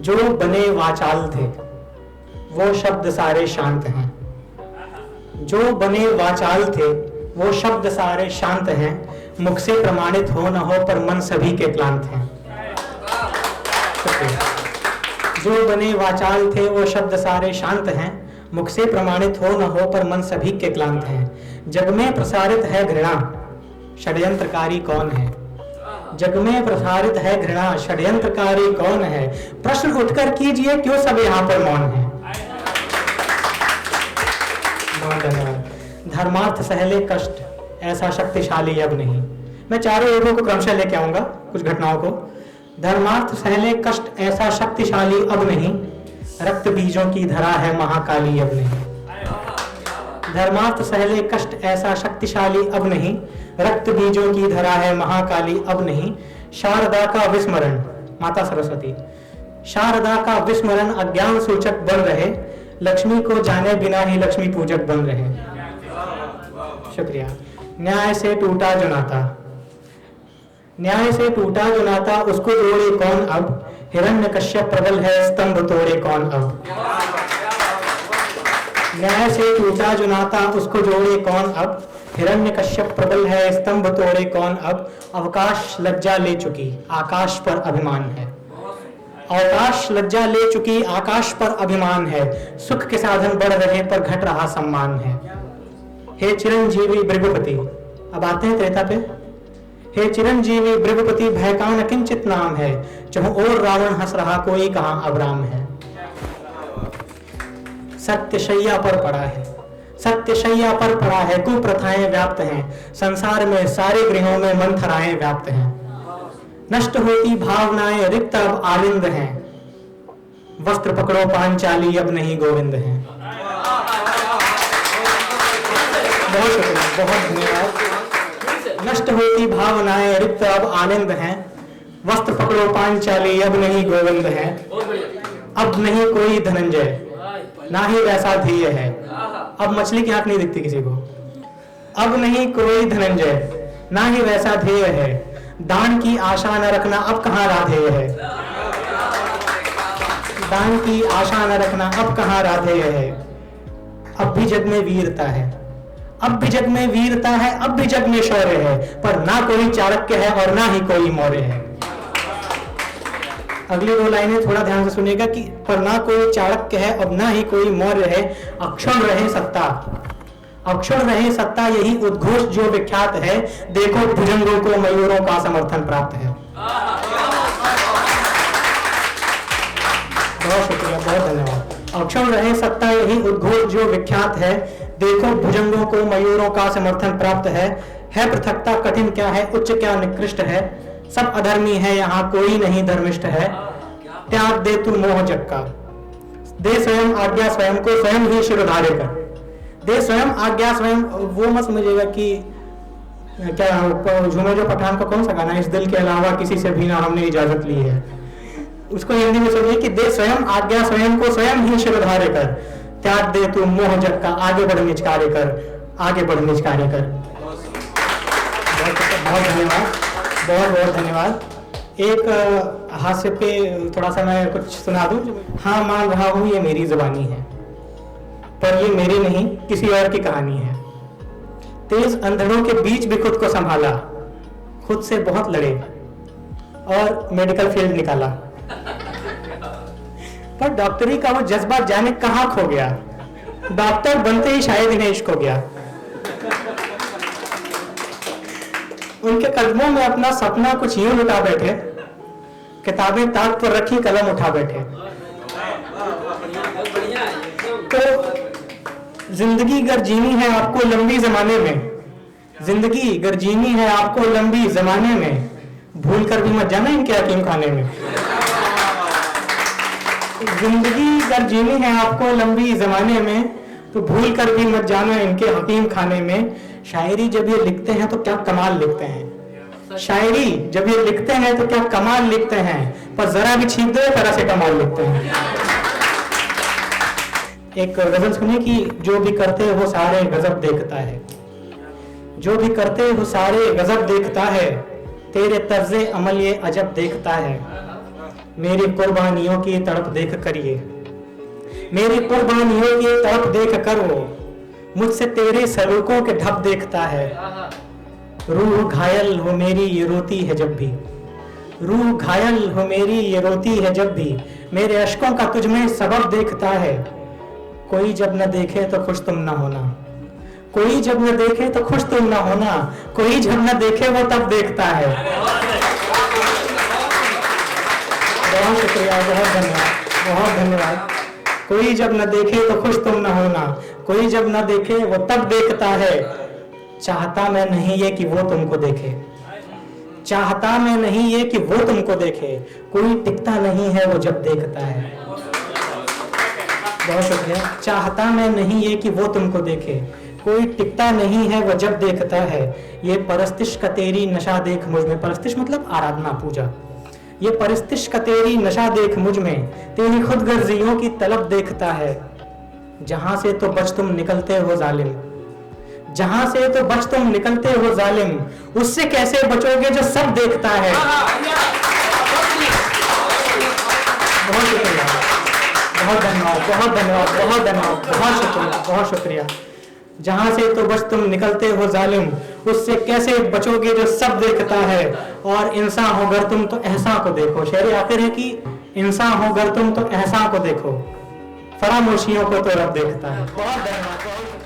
जो बने वाचाल थे वो शब्द सारे शांत हैं। जो बने वाचाल थे वो शब्द सारे शांत हैं। मुख से प्रमाणित हो न हो पर मन सभी के क्लांत हैं। जो बने वाचाल थे वो शब्द सारे शांत हैं। मुख से प्रमाणित हो न हो पर मन सभी के क्लांत हैं। जग में प्रसारित है घृणा, षड्यंत्रकारी कौन है? जग में प्रसारित है घृणा, षड्यंत्रकारी कौन है? प्रश्न उठकर कीजिए, क्यों सब यहाँ पर मौन है? बहुत धन्यवाद। धर्मार्थ सहले कष्ट, ऐसा शक्तिशाली अब नहीं। मैं चारों युगों को क्रमशः लेके आऊंगा, कुछ घटनाओं को। धर्मार्थ सहले कष्ट, ऐसा शक्तिशाली अब नहीं। रक्त बीजों की धरा है महाकाली अब नहीं। धर्मार्थ सहले कष्ट, ऐसा शक्तिशाली अब नहीं। रक्त बीजों की धरा है महाकाली अब नहीं। शारदा का विस्मरण, माता सरस्वती, शारदा का विस्मरण अज्ञान सूचक बन रहे। लक्ष्मी को जाने बिना ही लक्ष्मी पूजक बन रहे। शुक्रिया। न्याय से टूटा जो नाता, न्याय से टूटा जो नाता, उसको जोड़े कौन अब? हिरण्यकश्यप प्रबल है, स्तंभ तोड़े कौन अब? न्याय से टूटा जो नाता, उसको जोड़े कौन अब? हिरण्यकश्यप प्रबल है, स्तंभ तोड़े कौन अब? अवकाश लज्जा ले चुकी, आकाश पर अभिमान है। अवकाश लज्जा ले चुकी, आकाश पर अभिमान है। सुख के साधन बढ़ रहे पर घट रहा सम्मान है। हे चिरंजीवी भृगुपति, अब आते हैं त्रेता पे। हे चिरंजीवी भृगुपति, भय का न किंचित नाम है। चहु और रावण हंस रहा, कोई कहां अब राम है। सत्य शैया पर पड़ा है, सत्य शैया पर पड़ा है। कुप्रथाएं व्याप्त हैं संसार में, सारे गृहों में मंथराएं व्याप्त हैं। नष्ट होती भावनाएं, रिक्त अब आलिंद हैं। वस्त्र पकड़ो पांचाली, अब नहीं गोविंद हैं। बहुत शुक्रिया, बहुत धन्यवाद। नष्ट होती भावनाएं, रिक्त अब आनंद हैं। वस्त्र पकड़ो पांचाली, अब नहीं गोविंद है। अब नहीं कोई धनंजय, ना ही वैसा ध्येय है। अब मछली की आंख नहीं दिखती किसी को। अब नहीं कोई धनंजय, ना ही वैसा ध्येय है। दान की आशा न रखना, अब कहाँ राधेय है। दान की आशा न रखना, अब कहाँ राधेय है। अब भी जग में वीरता है, अब भी जग में वीरता है। अब भी जग में शौर्य है, पर ना कोई चाणक्य है और ना ही कोई मौर्य है। अगली दो लाइनें थोड़ा ध्यान से सुनिएगा कि पर ना कोई चाणक्य है और ना ही कोई मौर्य है। अक्षुण रहे सत्ता, अक्षुण रहे सत्ता, यही उद्घोष जो विख्यात है। देखो भुजंगों को मयूरों का समर्थन प्राप्त है। बहुत शुक्रिया, बहुत धन्यवाद। अक्षुण रहे सत्ता, यही उद्घोष जो विख्यात है। देखो भुजंगों को मयूरों का समर्थन प्राप्त है। पृथकता कठिन क्या है, उच्च क्या निकृष्ट है। सब अधर्मी है, यहाँ कोई नहीं धर्मिष्ठ है। त्याग दे तू मोह जग का, दे स्वयं आज्ञा स्वयं को, स्वयं ही शिरोधार्य कर। दे स्वयं आज्ञा स्वयं, वो मत समझिएगा कि क्या झूमे जो पठान का कौन सा गाना है, इस दिल के अलावा किसी से भी ना हमने इजाजत ली है। उसको हिंदी में समझिए कि दे स्वयं आज्ञा स्वयं को, स्वयं ही शिरोधार्य कर। त्याग दे तू मोह जग का, आगे बढ़ निज कार्य कर, आगे बढ़ निज कार्य कर। बहुत धन्यवाद, बहुत बहुत धन्यवाद। एक हास्य पे थोड़ा सा मैं कुछ सुना दूं। हाँ, मान रहा हूं ये मेरी जुबानी है, पर ये मेरी नहीं किसी और की कहानी है। तेज अंधड़ों के बीच भी खुद को संभाला, खुद से बहुत लड़े और मेडिकल फील्ड निकाला, पर डॉक्टरी का वो जज्बा जाने कहां खो गया। डॉक्टर बनते ही शायद इन्हें इश्क हो गया। उनके कदमों में अपना सपना कुछ यूं लुटा बैठे, किताबें ताक पर रखी कलम उठा बैठे। तो जिंदगी गर जीनी है आपको लंबी जमाने में, जिंदगी गर जीनी है आपको लंबी जमाने में, भूल कर भी मत जाना इनके हकीम खाने में। जिंदगी गर जीनी है आपको लंबी जमाने में, तो भूल कर भी मत जाना इनके हकीम खाने में। शायरी जब ये लिखते हैं तो क्या कमाल लिखते हैं। शायरी जब ये लिखते हैं तो क्या कमाल लिखते हैं, पर जरा भी छीप दो तरह से कमाल लिखते हैं। एक गजल सुनिए कि जो भी करते वो सारे गजब देखता है, जो भी करते वो सारे गजब देखता है, तेरे तर्जे अमल ये अजब देखता है। मेरी कुर्बानियों की तड़प देख कर ये, मेरी कुर्बानियों की तड़प देख कर वो मुझसे तेरे सलूकों के ढप देखता है। रूह घायल हो मेरी ये रोती है जब भी, रूह घायल हो मेरी ये रोती है जब भी, मेरे अश्कों का तुझ में सबब देखता है। कोई जब न देखे तो खुश तुम न होना, कोई जब न देखे तो खुश तुम न होना, कोई जब न देखे वो तब देखता है। बहुत शुक्रिया, बहुत धन्यवाद, बहुत धन्यवाद। कोई जब न देखे तो खुश तुम न होना, कोई जब न देखे वो तब देखता है। चाहता मैं नहीं ये कि वो तुमको देखे, चाहता मैं नहीं ये कि वो तुमको देखे, कोई टिकता नहीं है वो जब देखता है। बहुत शुक्रिया। चाहता मैं नहीं ये कि वो तुमको देखे, कोई टिकता नहीं है वो जब देखता है। ये परस्तिश का तेरी नशा देख मुझ में, परस्तिश मतलब आराधना पूजा, ये परस्तिश का तेरी नशा देख मुझ में, तेरी खुद गर्जियों की तलब देखता है। जहां से तो बच तुम निकलते हो जालिम, जहां से तो बच तुम निकलते हो जालिम, उससे कैसे बचोगे जो सब देखता है। बहुत शुक्रिया, बहुत धन्यवाद, बहुत धन्यवाद, बहुत धन्यवाद, बहुत शुक्रिया, बहुत शुक्रिया। जहां से तो बच तुम निकलते हो जालिम, उससे कैसे बचोगे जो सब देखता है। और इंसान हो गर तुम तो ऐसा को देखो, शेर आखिर है कि इंसान हो गर तुम तो ऐसा को देखो, फरामोशियों को तो रब देखता है। बहुत धन्यवाद।